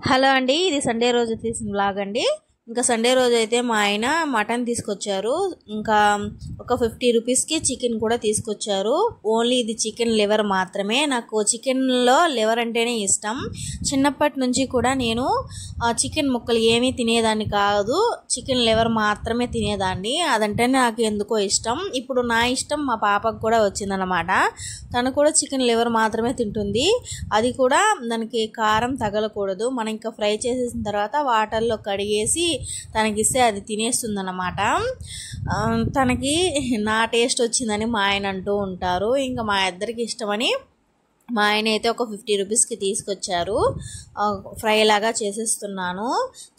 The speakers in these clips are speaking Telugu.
హలో అండి, ఇది సండే రోజు తీసిన వ్లాగ్ అండి. ఇంకా సండే రోజు అయితే మా ఆయన మటన్ తీసుకొచ్చారు. ఇంకా ఒక 50 రూపీస్కి చికెన్ కూడా తీసుకొచ్చారు. ఓన్లీ ఇది చికెన్ లివర్ మాత్రమే. నాకు చికెన్లో లివర్ అంటేనే ఇష్టం. చిన్నప్పటి నుంచి కూడా నేను చికెన్ ముక్కలు ఏమీ తినేదాన్ని కాదు, చికెన్ లివర్ మాత్రమే తినేదాన్ని. అదంటేనే నాకు ఎందుకో ఇష్టం. ఇప్పుడు నా ఇష్టం మా పాపకు కూడా వచ్చిందనమాట. తను కూడా చికెన్ లివర్ మాత్రమే తింటుంది. అది కూడా దానికి కారం తగలకూడదు. మనం ఇంకా ఫ్రై చేసేసిన తర్వాత వాటర్లో కడిగేసి తనకిస్తే అది తినేస్తుంది అన్నమాట. తనకి నా టేస్ట్ వచ్చిందని మా ఆయన అంటూ ఉంటారు. ఇంకా మా ఇద్దరికి ఇష్టమని మా ఆయన అయితే ఒక 50 రూపీస్కి తీసుకొచ్చారు. ఫ్రై లాగా చేసేస్తున్నాను.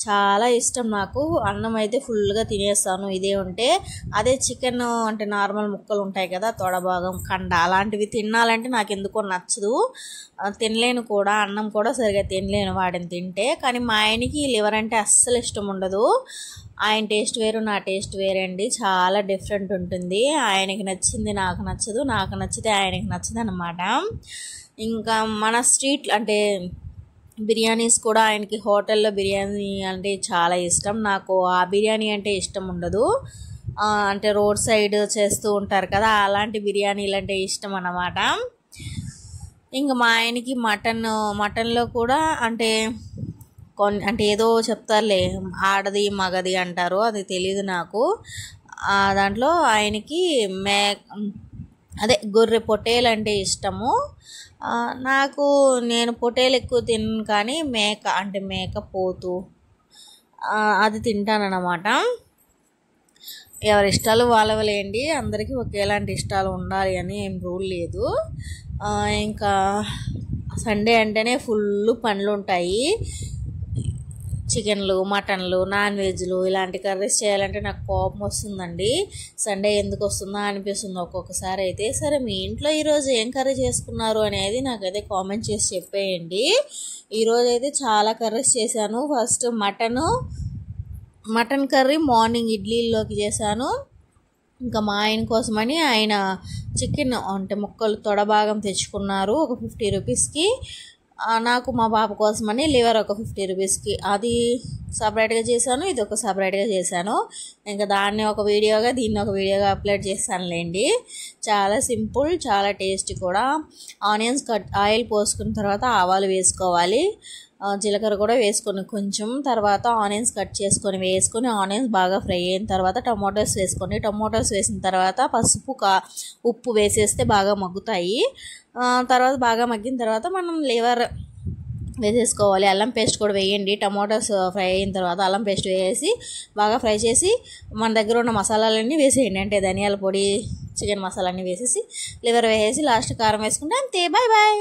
చాలా ఇష్టం నాకు. అన్నం అయితే ఫుల్గా తినేస్తాను ఇదే ఉంటే. అదే చికెన్ అంటే నార్మల్ ముక్కలు ఉంటాయి కదా, తొడ భాగం, కండ, అలాంటివి తినాలంటే నాకు ఎందుకో నచ్చదు. తినలేను కూడా, అన్నం కూడా సరిగా తినలేను వాడిని తింటే. కానీ మా ఆయనకి లివర్ అంటే అస్సలు ఇష్టం ఉండదు. ఆయన టేస్ట్ వేరు, నా టేస్ట్ వేరే అండి. చాలా డిఫరెంట్ ఉంటుంది. ఆయనకి నచ్చింది నాకు నచ్చదు, నాకు నచ్చితే ఆయనకి నచ్చదు అన్నమాట. ఇంకా మన స్ట్రీట్ అంటే బిర్యానీస్ కూడా ఆయనకి హోటల్లో బిర్యానీ అంటే చాలా ఇష్టం. నాకు ఆ బిర్యానీ అంటే ఇష్టం ఉండదు. అంటే రోడ్ సైడ్ చేస్తూ ఉంటారు కదా, అలాంటి బిర్యానీలు అంటే ఇష్టం అన్నమాట. ఇంకా మా ఆయనకి మటన్లో కూడా అంటే అంటే ఏదో చెప్తారులే, ఆడది మగది అంటారు, అది తెలియదు నాకు. దాంట్లో ఆయనకి అదే గొర్రె పొట్టేలు అంటే ఇష్టము. నేను పొట్టేలు ఎక్కువ తినను, కానీ మేక పోతు అది తింటానన్నమాట. ఎవరి ఇష్టాలు వాళ్ళవలేండి, అందరికీ ఒకేలాంటి ఇష్టాలు ఉండాలి అని ఏం రూల్ లేదు. ఇంకా సండే అంటేనే ఫుల్ పనులు ఉంటాయి. చికెన్లు, మటన్లు, నాన్ వెజ్లు, ఇలాంటి కర్రీస్ చేయాలంటే నాకు కోపం వస్తుందండి. సండే ఎందుకు వస్తుందా అనిపిస్తుంది ఒక్కొక్కసారి అయితే. సరే, మీ ఇంట్లో ఈరోజు ఏం కర్రీ చేసుకున్నారు అనేది నాకైతే కామెంట్ చేసి చెప్పేయండి. ఈరోజు అయితే చాలా కర్రీస్ చేశాను. ఫస్ట్ మటన్ కర్రీ మార్నింగ్ ఇడ్లీలోకి చేశాను. ఇంకా మా ఆయన కోసమని ఆయన చికెన్ అంటే ముక్కలు తొడ భాగం తెచ్చుకున్నారు ఒక 50 రూపీస్కి. నాకు మా పాప కోసమని లివర్ ఒక 50 రూపీస్కి, అది సపరేట్గా చేశాను, ఇది ఒక సపరేట్గా చేశాను. ఇంకా దాన్ని ఒక వీడియోగా, దీన్ని ఒక వీడియోగా అప్లోడ్ చేస్తానులేండి. చాలా సింపుల్, చాలా టేస్టీ కూడా. ఆయిల్ పోసుకున్న తర్వాత ఆవాలు వేసుకోవాలి, జీలకర్ర కూడా వేసుకొని కొంచెం, తర్వాత ఆనియన్స్ కట్ చేసుకొని వేసుకొని, ఆనియన్స్ బాగా ఫ్రై అయిన తర్వాత టమోటాస్ వేసుకోండి. టమోటాస్ వేసిన తర్వాత పసుపు, ఉప్పు వేసేస్తే బాగా మగ్గుతాయి. తర్వాత బాగా మగ్గిన తర్వాత మనం లివర్ వేసేసుకోవాలి. అల్లం పేస్ట్ కూడా వేయండి. టమోటాస్ ఫ్రై అయిన తర్వాత అల్లం పేస్ట్ వేసి బాగా ఫ్రై చేసి మన దగ్గర ఉన్న మసాలాలన్నీ వేసేయండి. అంటే ధనియాల పొడి, చికెన్ మసాలా అన్నీ వేసేసి లివర్ వేసేసి లాస్ట్ కారం వేసుకుంటే అంతే. Bye bye.